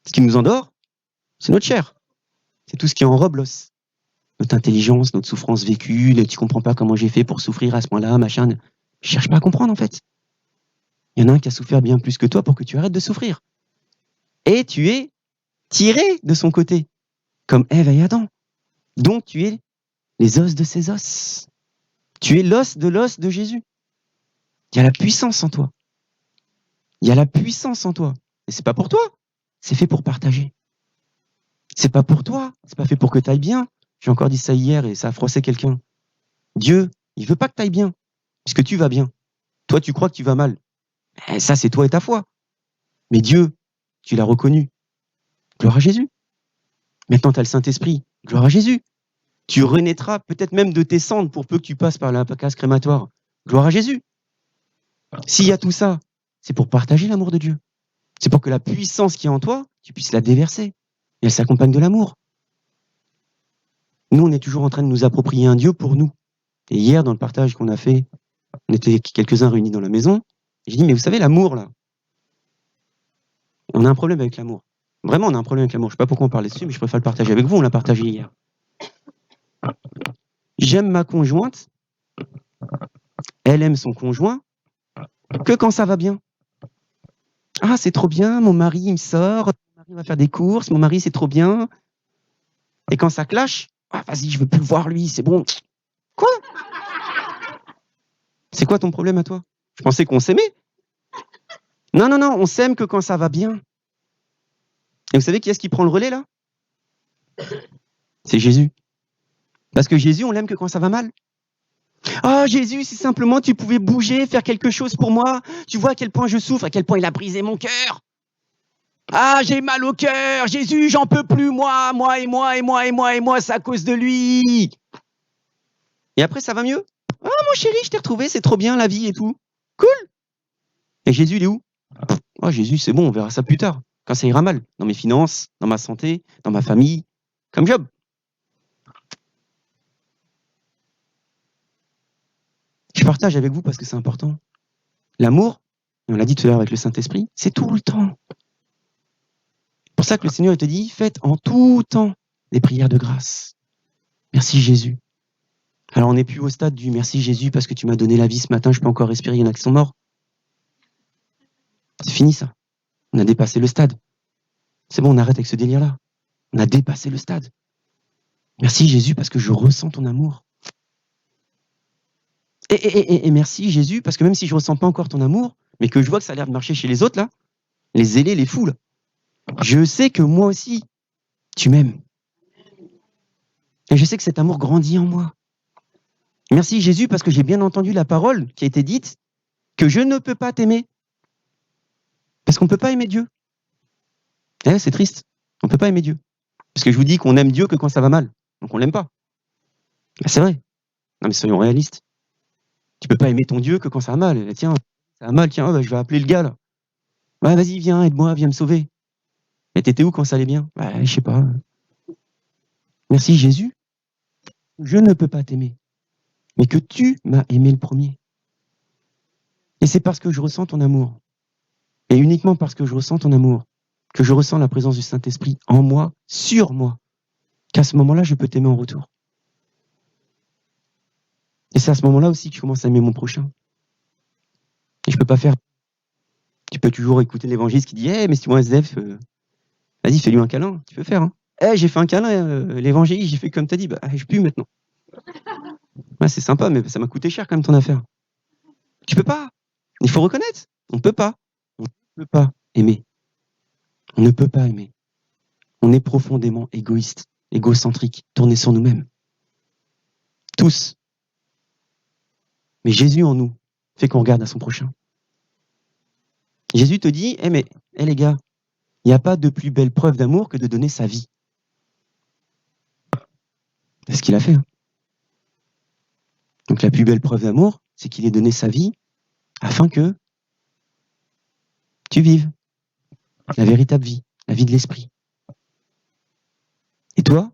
S1: Ce qui nous endort, c'est notre chair. C'est tout ce qui enrobe l'os. Notre intelligence, notre souffrance vécue, tu comprends pas comment j'ai fait pour souffrir à ce point-là, machin. Je cherche pas à comprendre, en fait. Il y en a un qui a souffert bien plus que toi pour que tu arrêtes de souffrir. Et tu es tiré de son côté, comme Ève et Adam. Donc tu es les os de ses os. Tu es l'os de Jésus. Il y a la puissance en toi. Il y a la puissance en toi. Et c'est pas pour toi, c'est fait pour partager. C'est pas pour toi, c'est pas fait pour que tu ailles bien. J'ai encore dit ça hier et ça a froissé quelqu'un. Dieu, il veut pas que tu ailles bien, puisque tu vas bien. Toi, tu crois que tu vas mal. Et ça, c'est toi et ta foi. Mais Dieu, tu l'as reconnu. Gloire à Jésus. Maintenant, tu as le Saint-Esprit. Gloire à Jésus. Tu renaîtras peut-être même de tes cendres pour peu que tu passes par la case crématoire. Gloire à Jésus. S'il y a tout ça, c'est pour partager l'amour de Dieu. C'est pour que la puissance qui est en toi, tu puisses la déverser. Et elle s'accompagne de l'amour. Nous, on est toujours en train de nous approprier un Dieu pour nous. Et hier, dans le partage qu'on a fait, on était quelques-uns réunis dans la maison. J'ai dit, mais vous savez, l'amour, là, on a un problème avec l'amour. Vraiment, on a un problème avec l'amour. Je ne sais pas pourquoi on parlait dessus, mais je préfère le partager avec vous. On l'a partagé hier. J'aime ma conjointe, elle aime son conjoint, que quand ça va bien. Ah, c'est trop bien, mon mari, il me sort, mon mari va faire des courses, mon mari, c'est trop bien. Et quand ça clash, ah, vas-y, je veux plus le voir, lui, c'est bon. Quoi? C'est quoi ton problème à toi? Je pensais qu'on s'aimait. Non, non, non, on s'aime que quand ça va bien. Et vous savez qui est-ce qui prend le relais, là? C'est Jésus. Parce que Jésus, on l'aime que quand ça va mal. Ah, Jésus, si simplement tu pouvais bouger, faire quelque chose pour moi, tu vois à quel point je souffre, à quel point il a brisé mon cœur. Ah, j'ai mal au cœur, Jésus, j'en peux plus, moi, c'est à cause de lui. Et après, ça va mieux? Ah, mon chéri, je t'ai retrouvé, c'est trop bien la vie et tout. Cool. Et Jésus, il est où? Oh, Jésus, c'est bon, on verra ça plus tard, quand ça ira mal, dans mes finances, dans ma santé, dans ma famille, comme Job. Je partage avec vous parce que c'est important. L'amour, et on l'a dit tout à l'heure avec le Saint-Esprit, c'est tout le temps. C'est pour ça que le Seigneur il te dit, faites en tout temps des prières de grâce. Merci Jésus. Alors on n'est plus au stade du merci Jésus parce que tu m'as donné la vie ce matin, je peux encore respirer, il y en a qui sont morts. C'est fini ça. On a dépassé le stade. C'est bon, on arrête avec ce délire-là. On a dépassé le stade. Merci Jésus parce que je ressens ton amour. Et merci Jésus parce que même si je ressens pas encore ton amour, mais que je vois que ça a l'air de marcher chez les autres là, les zélés, les fous là, je sais que moi aussi, tu m'aimes. Et je sais que cet amour grandit en moi. Merci Jésus parce que j'ai bien entendu la parole qui a été dite que je ne peux pas t'aimer. Parce qu'on ne peut pas aimer Dieu. Eh, c'est triste. On ne peut pas aimer Dieu. Parce que je vous dis qu'on aime Dieu que quand ça va mal. Donc on l'aime pas. Ben, c'est vrai. Non mais soyons réalistes. Tu peux pas aimer ton Dieu que quand ça va mal. Tiens, ça va mal, tiens, je vais appeler le gars là. Bah vas-y, viens, aide-moi, viens me sauver. Mais t'étais où quand ça allait bien? Bah je sais pas. Merci Jésus. Je ne peux pas t'aimer. Mais que tu m'as aimé le premier. Et c'est parce que je ressens ton amour. Et uniquement parce que je ressens ton amour, que je ressens la présence du Saint-Esprit en moi, sur moi, qu'à ce moment-là, je peux t'aimer en retour. Et c'est à ce moment-là aussi que je commence à aimer mon prochain. Et je peux pas faire. Tu peux toujours écouter l'évangile qui dit mais si tu vois un SDF, vas-y, fais-lui un câlin. Tu peux faire. Hein. J'ai fait un câlin, l'évangile, j'ai fait comme t'as dit, bah, je pue maintenant. Ouais, c'est sympa, mais ça m'a coûté cher quand même ton affaire. Tu peux pas. Il faut reconnaître. On peut pas. On ne peut pas aimer. On ne peut pas aimer. On est profondément égoïste, égocentrique, tourné sur nous-mêmes. Tous. Mais Jésus en nous fait qu'on regarde à son prochain. Jésus te dit, mais les gars, il n'y a pas de plus belle preuve d'amour que de donner sa vie. C'est ce qu'il a fait. Hein. Donc la plus belle preuve d'amour, c'est qu'il ait donné sa vie afin que tu vives la véritable vie, la vie de l'esprit. Et toi,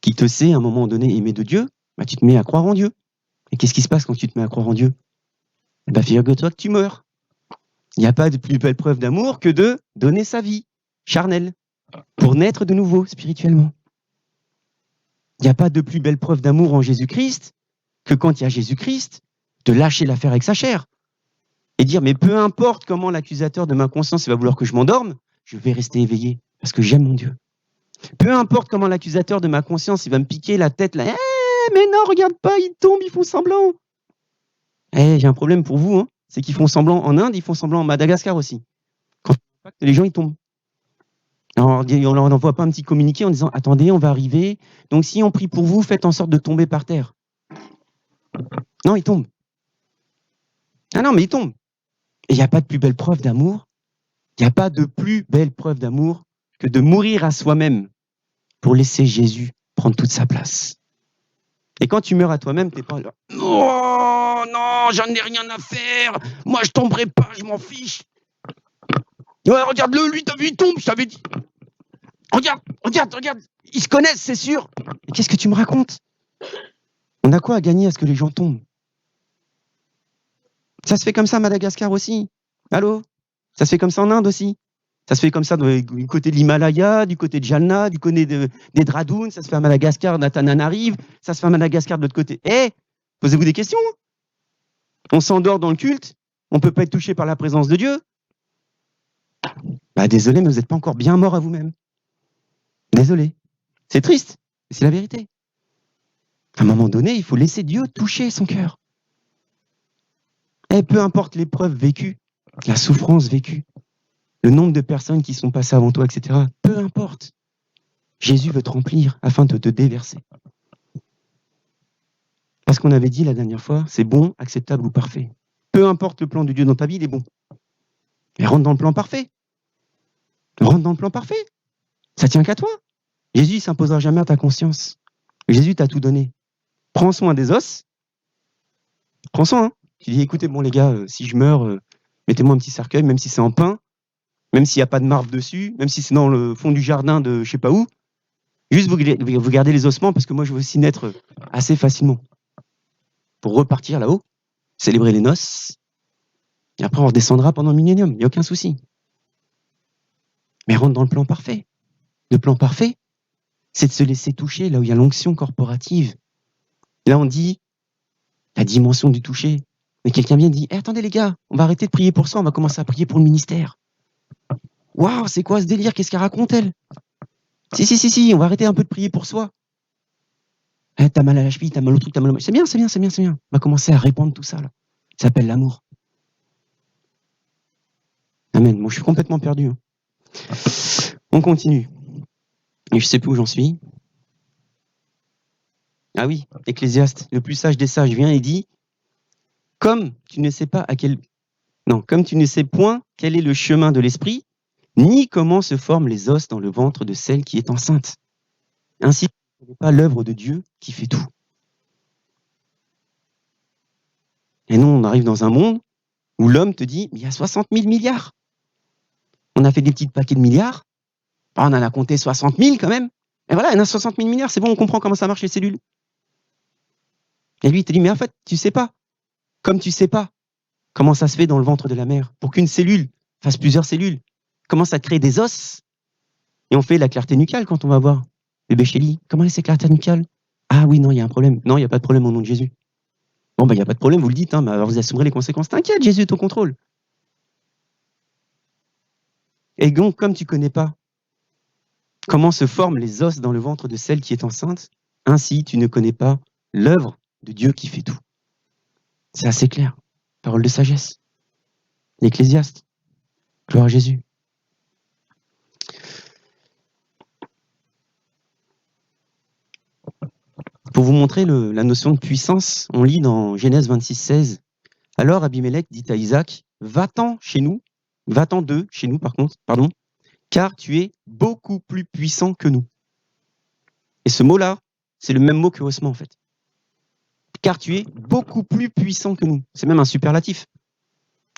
S1: qui te sais à un moment donné aimer de Dieu, bah, tu te mets à croire en Dieu. Et qu'est-ce qui se passe quand tu te mets à croire en Dieu? Bah, figure-toi que tu meurs. Il n'y a pas de plus belle preuve d'amour que de donner sa vie charnelle pour naître de nouveau spirituellement. Il n'y a pas de plus belle preuve d'amour en Jésus-Christ que quand il y a Jésus-Christ, de lâcher l'affaire avec sa chair et dire mais peu importe comment l'accusateur de ma conscience va vouloir que je m'endorme, je vais rester éveillé parce que j'aime mon Dieu. Peu importe comment l'accusateur de ma conscience il va me piquer la tête là, mais non regarde pas, ils tombent, ils font semblant. J'ai un problème pour vous, hein. C'est qu'ils font semblant en Inde, ils font semblant en Madagascar aussi. Quand les gens ils tombent. Alors, on leur envoie pas un petit communiqué en disant attendez, on va arriver. Donc si on prie pour vous, faites en sorte de tomber par terre. Non, ils tombent. Ah non, mais ils tombent. Et il n'y a pas de plus belle preuve d'amour. Il n'y a pas de plus belle preuve d'amour que de mourir à soi-même pour laisser Jésus prendre toute sa place. Et quand tu meurs à toi-même, t'es pas là. Oh non, j'en ai rien à faire. Moi, je tomberai pas, je m'en fiche. Ouais, regarde-le, lui, t'as vu, il tombe, je t'avais dit. Regarde. Ils se connaissent, c'est sûr. Mais qu'est-ce que tu me racontes? On a quoi à gagner à ce que les gens tombent? Ça se fait comme ça à Madagascar aussi. Allô? Ça se fait comme ça en Inde aussi. Ça se fait comme ça du côté de l'Himalaya, du côté de Jalna, du côté des Dradounes, ça se fait à Madagascar, Natananarive, ça se fait à Madagascar de l'autre côté. Posez-vous des questions. On s'endort dans le culte, on ne peut pas être touché par la présence de Dieu. Désolé, mais vous n'êtes pas encore bien mort à vous-même. Désolé. C'est triste, mais c'est la vérité. À un moment donné, il faut laisser Dieu toucher son cœur. Et peu importe l'épreuve vécue, la souffrance vécue, le nombre de personnes qui sont passées avant toi, etc. Peu importe. Jésus veut te remplir afin de te déverser. Parce qu'on avait dit la dernière fois, c'est bon, acceptable ou parfait. Peu importe le plan de Dieu dans ta vie, il est bon. Mais rentre dans le plan parfait. Rentre dans le plan parfait. Ça tient qu'à toi. Jésus ne s'imposera jamais à ta conscience. Jésus t'a tout donné. Prends soin des os. Prends soin. Hein. Tu dis, écoutez, bon les gars, si je meurs, mettez-moi un petit cercueil, même si c'est en pain, même s'il n'y a pas de marbre dessus, même si c'est dans le fond du jardin de je sais pas où. Juste vous gardez les ossements parce que moi je veux aussi naître assez facilement. Pour repartir là-haut, célébrer les noces, et après on redescendra pendant le millénium, il n'y a aucun souci. Mais rentre dans le plan parfait. Le plan parfait, c'est de se laisser toucher là où il y a l'onction corporative. Là on dit la dimension du toucher. Mais quelqu'un vient et dit attendez les gars, on va arrêter de prier pour ça, on va commencer à prier pour le ministère. Waouh, c'est quoi ce délire? Qu'est-ce qu'elle raconte elle? Si, on va arrêter un peu de prier pour soi. T'as mal à la cheville, t'as mal au truc, t'as mal au... C'est bien. On va commencer à répandre tout ça là. Ça s'appelle l'amour. Amen. Moi, je suis complètement perdu. Hein. On continue. Et je sais plus où j'en suis. Ah oui, Ecclésiaste, le plus sage des sages vient et dit comme tu ne sais point quel est le chemin de l'esprit, ni comment se forment les os dans le ventre de celle qui est enceinte. Ainsi, tu ne connais pas l'œuvre de Dieu qui fait tout. Et non, on arrive dans un monde où l'homme te dit il y a 60 000 milliards. On a fait des petits paquets de milliards. On en a compté 60 000 quand même. Et voilà, il y en a 60 000 milliards, c'est bon, on comprend comment ça marche les cellules. Et lui, il te dit, mais en fait, tu sais pas. Comme tu sais pas comment ça se fait dans le ventre de la mère. Pour qu'une cellule fasse plusieurs cellules, commence à créer des os. Et on fait la clarté nucale quand on va voir bébé Chélie. Comment c'est clarté nucale? Ah oui, non, il y a un problème. Non, il n'y a pas de problème au nom de Jésus. Bon, il n'y a pas de problème, vous le dites, hein, mais alors vous assumerez les conséquences. T'inquiète, Jésus est au contrôle. Et donc, comme tu connais pas comment se forment les os dans le ventre de celle qui est enceinte, ainsi tu ne connais pas l'œuvre de Dieu qui fait tout. C'est assez clair. Parole de sagesse. L'Ecclésiaste. Gloire à Jésus. Pour vous montrer la notion de puissance, on lit dans Genèse 26, 16. Alors Abimelech dit à Isaac, va-t'en chez nous, va-t'en d'eux, chez nous pardon, car tu es beaucoup plus puissant que nous. Et ce mot-là, c'est le même mot que haussement en fait. Car tu es beaucoup plus puissant que nous. C'est même un superlatif.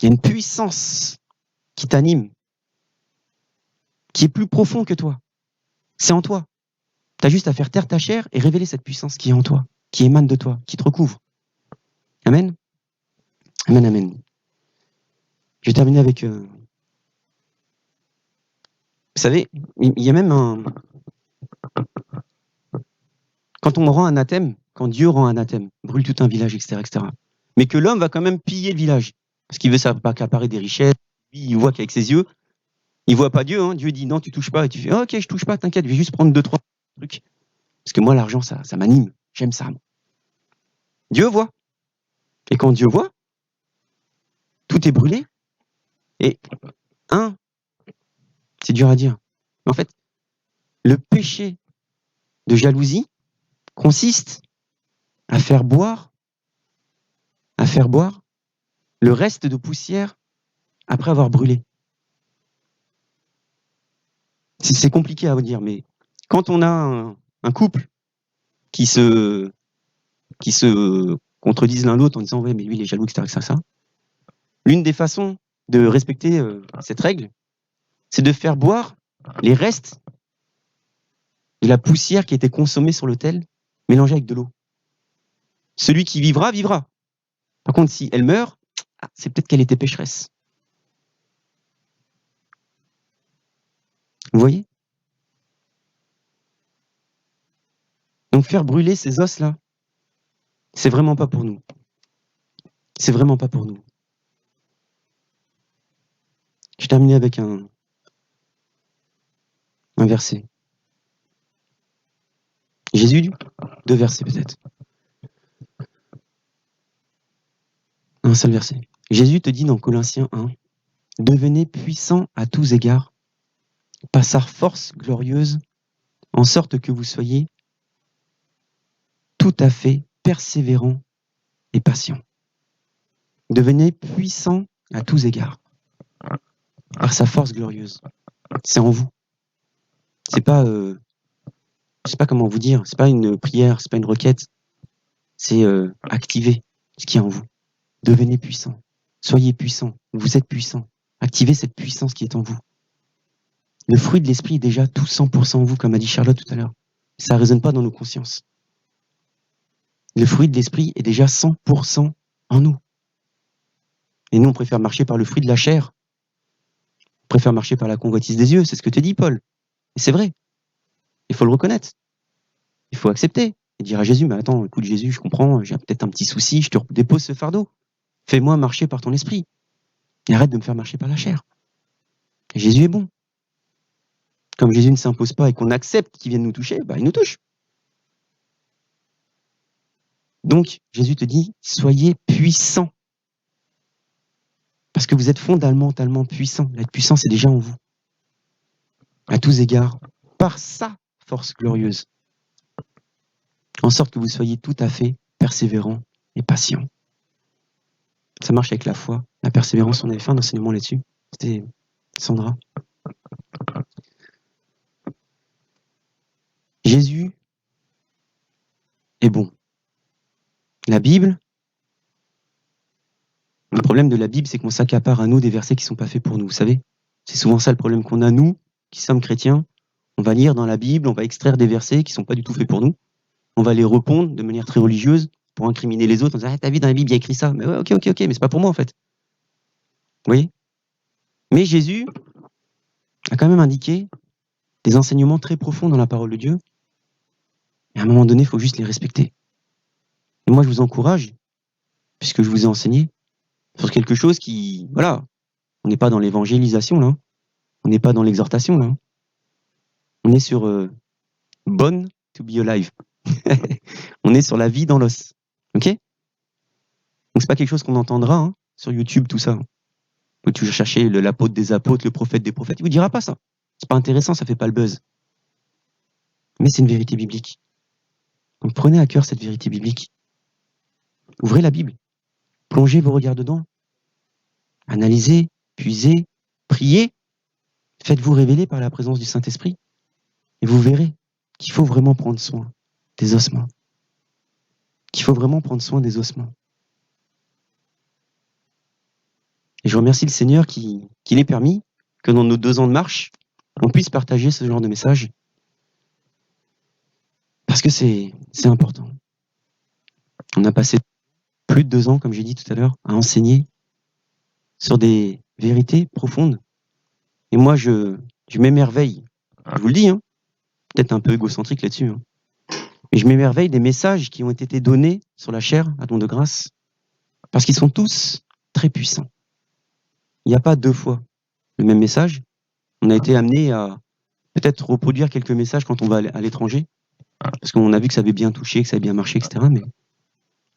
S1: Il y a une puissance qui t'anime, qui est plus profond que toi. C'est en toi. Tu as juste à faire taire ta chair et révéler cette puissance qui est en toi, qui émane de toi, qui te recouvre. Amen. Amen, amen. Je vais terminer avec... Vous savez, il y a même un... Quand on rend anathème, quand Dieu rend anathème, brûle tout un village, etc. Mais que l'homme va quand même piller le village, parce qu'il veut s'accaparer des richesses, lui, il voit qu'avec ses yeux, il voit pas Dieu, hein. Dieu dit non, tu touches pas, et tu fais oh, ok, je touche pas, t'inquiète, je vais juste prendre 2-3 trucs. Parce que moi, l'argent, ça m'anime, j'aime ça. Dieu voit. Et quand Dieu voit, tout est brûlé. Et c'est dur à dire. Mais en fait, le péché de jalousie consiste à faire boire le reste de poussière après avoir brûlé. C'est compliqué à vous dire, mais quand on a un couple qui se contredisent l'un l'autre en disant ouais mais lui il est jaloux, etc. L'une des façons de respecter cette règle, c'est de faire boire les restes de la poussière qui a été consommée sur l'autel, mélangée avec de l'eau. Celui qui vivra, vivra. Par contre, si elle meurt, c'est peut-être qu'elle était pécheresse. Vous voyez? Donc faire brûler ces os-là, c'est vraiment pas pour nous. C'est vraiment pas pour nous. Je terminais avec un verset. Jésus, 2 versets peut-être. Un seul verset. Jésus te dit dans Colossiens 1, « Devenez puissants à tous égards, par sa force glorieuse, en sorte que vous soyez tout à fait persévérants et patients. » Devenez puissants à tous égards, par sa force glorieuse. C'est en vous. C'est pas, je sais pas comment vous dire, c'est pas une prière, c'est pas une requête. C'est activer ce qui est en vous. Devenez puissants. Soyez puissants. Vous êtes puissants. Activez cette puissance qui est en vous. Le fruit de l'esprit est déjà tout 100% en vous, comme a dit Charlotte tout à l'heure. Ça ne résonne pas dans nos consciences. Le fruit de l'esprit est déjà 100% en nous. Et nous, on préfère marcher par le fruit de la chair. On préfère marcher par la convoitise des yeux. C'est ce que te dit Paul. Et c'est vrai. Il faut le reconnaître. Il faut accepter. Et dire à Jésus, mais attends, écoute Jésus, je comprends, j'ai peut-être un petit souci, je te dépose ce fardeau. Fais-moi marcher par ton esprit. Et arrête de me faire marcher par la chair. Et Jésus est bon. Comme Jésus ne s'impose pas et qu'on accepte qu'il vienne nous toucher, bah, il nous touche. Donc, Jésus te dit, soyez puissants. Parce que vous êtes fondamentalement puissants. La puissance est déjà en vous. À tous égards, par sa force glorieuse. En sorte que vous soyez tout à fait persévérants et patients. Ça marche avec la foi. La persévérance, on avait fait un enseignement là-dessus. C'était Sandra. Jésus est bon. La Bible, le problème de la Bible, c'est qu'on s'accapare à nous des versets qui ne sont pas faits pour nous, vous savez. C'est souvent ça le problème qu'on a, nous, qui sommes chrétiens. On va lire dans la Bible, on va extraire des versets qui ne sont pas du tout faits pour nous. On va les répondre de manière très religieuse pour incriminer les autres. On dit, ah, t'as vu dans la Bible, il y a écrit ça. Mais ouais, ok, mais c'est pas pour moi, en fait. Vous voyez? Mais Jésus a quand même indiqué des enseignements très profonds dans la parole de Dieu. Et à un moment donné, il faut juste les respecter. Et moi, je vous encourage, puisque je vous ai enseigné, sur quelque chose qui, voilà, on n'est pas dans l'évangélisation, là. On n'est pas dans l'exhortation, là. On est sur born to be alive. On est sur la vie dans l'os. Ok? Donc, c'est pas quelque chose qu'on entendra hein, sur YouTube, tout ça. Vous pouvez toujours chercher l'apôtre des apôtres, le prophète des prophètes. Il vous dira pas ça. C'est pas intéressant, ça fait pas le buzz. Mais c'est une vérité biblique. Donc, prenez à cœur cette vérité biblique. Ouvrez la Bible. Plongez vos regards dedans. Analysez, puisez, priez. Faites-vous révéler par la présence du Saint-Esprit. Et vous verrez qu'il faut vraiment prendre soin des ossements. Qu'il faut vraiment prendre soin des ossements. Et je remercie le Seigneur qu'il ait permis que dans nos 2 ans de marche, on puisse partager ce genre de message. Parce que c'est important. On a passé plus de 2 ans, comme j'ai dit tout à l'heure, à enseigner sur des vérités profondes. Et moi, je m'émerveille. Je vous le dis, hein, peut-être un peu égocentrique là-dessus. Hein. Mais je m'émerveille des messages qui ont été donnés sur la chair, à don de grâce, parce qu'ils sont tous très puissants. Il n'y a pas 2 fois le même message. On a été amené à peut-être reproduire quelques messages quand on va à l'étranger, parce qu'on a vu que ça avait bien touché, que ça avait bien marché, etc. Mais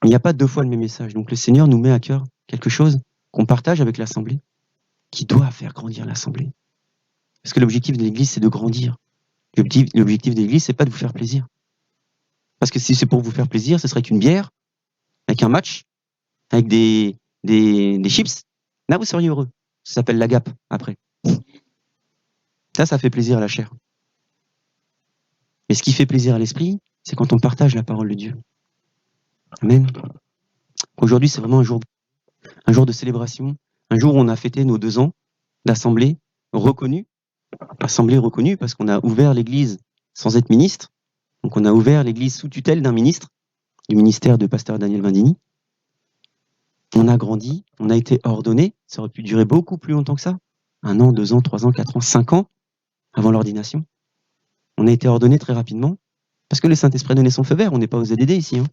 S1: il n'y a pas 2 fois le même message. Donc le Seigneur nous met à cœur quelque chose qu'on partage avec l'Assemblée, qui doit faire grandir l'Assemblée. Parce que l'objectif de l'Église, c'est de grandir. L'objectif de l'Église, c'est pas de vous faire plaisir. Parce que si c'est pour vous faire plaisir, ce serait qu'une bière, avec un match, avec des chips. Là, vous seriez heureux. Ça s'appelle l'agape, après. Ça fait plaisir à la chair. Mais ce qui fait plaisir à l'esprit, c'est quand on partage la parole de Dieu. Amen. Aujourd'hui, c'est vraiment un jour de célébration, un jour où on a fêté nos 2 ans d'assemblée reconnue. Assemblée reconnue parce qu'on a ouvert l'église sans être ministre. Donc on a ouvert l'église sous tutelle d'un ministre, du ministère de pasteur Daniel Vindini. On a grandi, on a été ordonné. Ça aurait pu durer beaucoup plus longtemps que ça. 1 an, 2 ans, 3 ans, 4 ans, 5 ans. avant l'ordination. On a été ordonné très rapidement, parce que le Saint-Esprit a donné son feu vert, on n'est pas aux ZDD ici. Hein.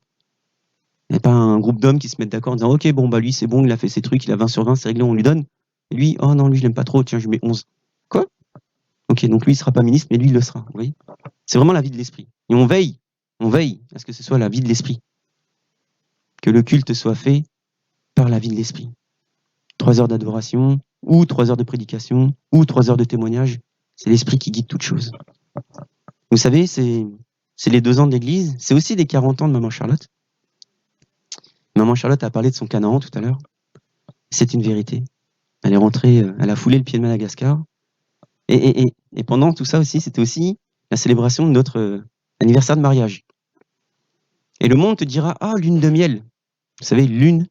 S1: Il n'y a pas un groupe d'hommes qui se mettent d'accord en disant « Ok, bon, bah lui, c'est bon, il a fait ses trucs, il a 20 sur 20, c'est réglé, on lui donne. » Et lui, « Oh non, lui, je l'aime pas trop, tiens, je lui mets 11. » Quoi? Ok, donc lui, il sera pas ministre, mais lui, il le sera. Vous voyez? C'est vraiment la vie de l'esprit. Et on veille à ce que ce soit la vie de l'esprit. Que le culte soit fait par la vie de l'esprit. 3 heures d'adoration, ou 3 heures de prédication, ou 3 heures de témoignage. C'est l'esprit qui guide toute chose. Vous savez, c'est les 2 ans de l'église. C'est aussi les 40 ans de Maman Charlotte. Maman Charlotte a parlé de son Canaan tout à l'heure. C'est une vérité. Elle est rentrée, elle a foulé le pied de Madagascar. Et pendant tout ça aussi, c'était aussi la célébration de notre anniversaire de mariage. Et le monde te dira « Ah, lune de miel ». Vous savez, lune,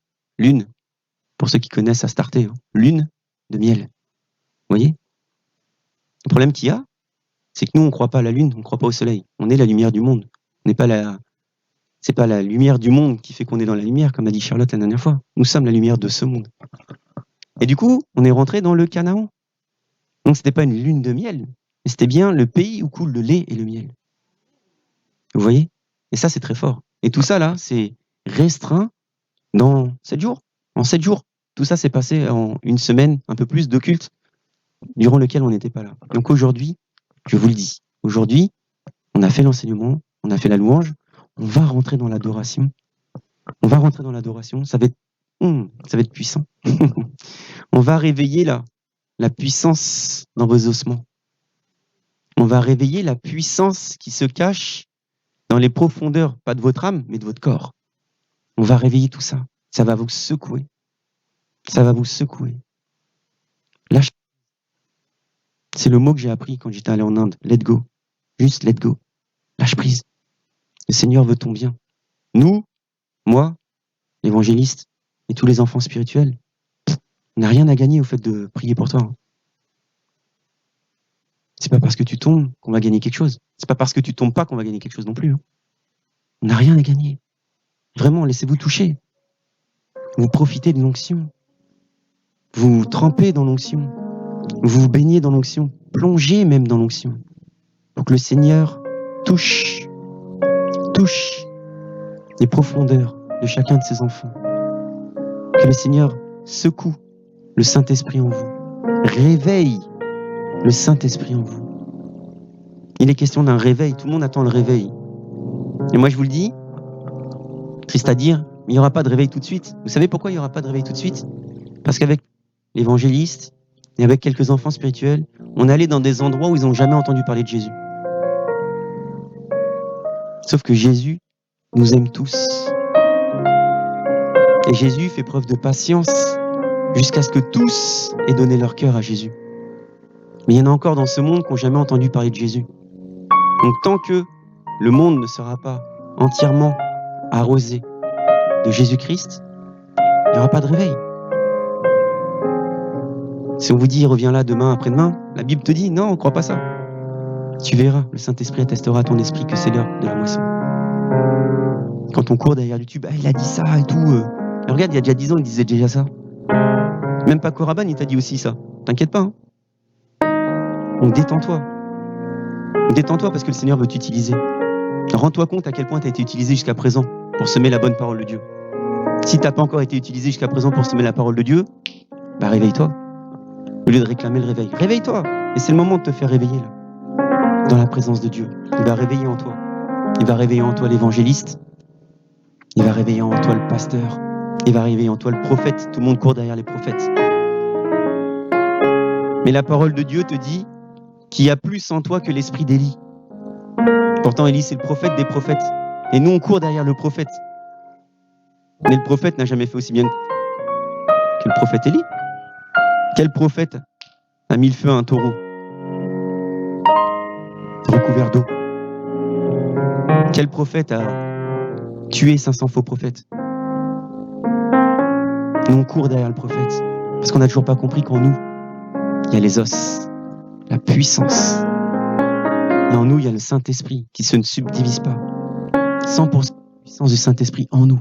S1: pour ceux qui connaissent Astarté, hein, lune de miel. Vous voyez? Le problème qu'il y a, c'est que nous, on ne croit pas à la lune, on ne croit pas au soleil. On est la lumière du monde. On n'est pas c'est pas la lumière du monde qui fait qu'on est dans la lumière, comme a dit Charlotte la dernière fois. Nous sommes la lumière de ce monde. Et du coup, on est rentré dans le Canaan. Donc, c'était pas une lune de miel, mais c'était bien le pays où coule le lait et le miel. Vous voyez? Et ça, c'est très fort. Et tout ça, là, c'est restreint dans 7 jours. En 7 jours. Tout ça s'est passé en une semaine, un peu plus de culte, durant lequel on n'était pas là. Donc aujourd'hui, je vous le dis, aujourd'hui, on a fait l'enseignement, on a fait la louange, on va rentrer dans l'adoration. On va rentrer dans l'adoration, ça va être puissant. On va réveiller la puissance dans vos ossements. On va réveiller la puissance qui se cache dans les profondeurs, pas de votre âme, mais de votre corps. On va réveiller tout ça. Ça va vous secouer. Ça va vous secouer. Lâche. C'est le mot que j'ai appris quand j'étais allé en Inde. Let go. Juste let go. Lâche prise. Le Seigneur veut ton bien. Nous, moi, l'évangéliste et tous les enfants spirituels, on n'a rien à gagner au fait de prier pour toi. C'est pas parce que tu tombes qu'on va gagner quelque chose. C'est pas parce que tu tombes pas qu'on va gagner quelque chose non plus. On n'a rien à gagner. Vraiment, laissez-vous toucher. Vous profitez de l'onction. Vous trempez dans l'onction. Vous vous baignez dans l'onction. Plongez même dans l'onction. Pour que le Seigneur touche les profondeurs de chacun de ses enfants. Que le Seigneur secoue le Saint-Esprit en vous. Réveille le Saint-Esprit en vous. Il est question d'un réveil. Tout le monde attend le réveil. Et moi, je vous le dis, triste à dire, mais il n'y aura pas de réveil tout de suite. Vous savez pourquoi il n'y aura pas de réveil tout de suite? Parce qu'avec l'évangéliste et avec quelques enfants spirituels, on est allé dans des endroits où ils n'ont jamais entendu parler de Jésus. Sauf que Jésus nous aime tous. Et Jésus fait preuve de patience jusqu'à ce que tous aient donné leur cœur à Jésus. Mais il y en a encore dans ce monde qui n'ont jamais entendu parler de Jésus. Donc tant que le monde ne sera pas entièrement arrosé de Jésus-Christ, il n'y aura pas de réveil. Si on vous dit « reviens là demain, après-demain », la Bible te dit « non, on ne croit pas ça ». Tu verras, le Saint-Esprit attestera à ton esprit que c'est l'heure de la moisson. Quand on court derrière YouTube, il a dit ça et tout. Et regarde, il y a déjà 10 ans, il disait déjà ça. Même Paco Rabanne, il t'a dit aussi ça. T'inquiète pas. Donc détends-toi. Détends-toi parce que le Seigneur veut t'utiliser. Rends-toi compte à quel point tu as été utilisé jusqu'à présent pour semer la bonne parole de Dieu. Si tu n'as pas encore été utilisé jusqu'à présent pour semer la parole de Dieu, réveille-toi. Au lieu de réclamer le réveil, réveille-toi. Et c'est le moment de te faire réveiller là, dans la présence de Dieu. Il va réveiller en toi. Il va réveiller en toi l'évangéliste. Il va réveiller en toi le pasteur. Il va réveiller en toi le prophète. Tout le monde court derrière les prophètes. Mais la parole de Dieu te dit qu'il y a plus en toi que l'esprit d'Élie. Pourtant, Élie, c'est le prophète des prophètes. Et nous, on court derrière le prophète. Mais le prophète n'a jamais fait aussi bien que le prophète Élie. Quel prophète a mis le feu à un taureau recouvert d'eau? Quel prophète a tué 500 faux prophètes? Nous, on court derrière le prophète. Parce qu'on n'a toujours pas compris qu'en nous, il y a les os, la puissance. Et en nous, il y a le Saint-Esprit qui ne se subdivise pas. 100% de la puissance du Saint-Esprit en nous.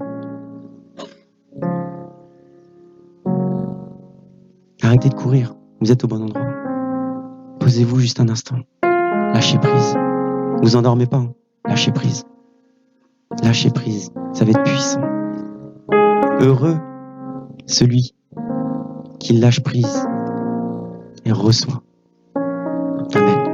S1: Arrêtez de courir, vous êtes au bon endroit. Posez-vous juste un instant. Lâchez prise. Vous endormez pas, hein. Lâchez prise. Lâchez prise. Ça va être puissant. Heureux celui qui lâche prise et reçoit. Amen.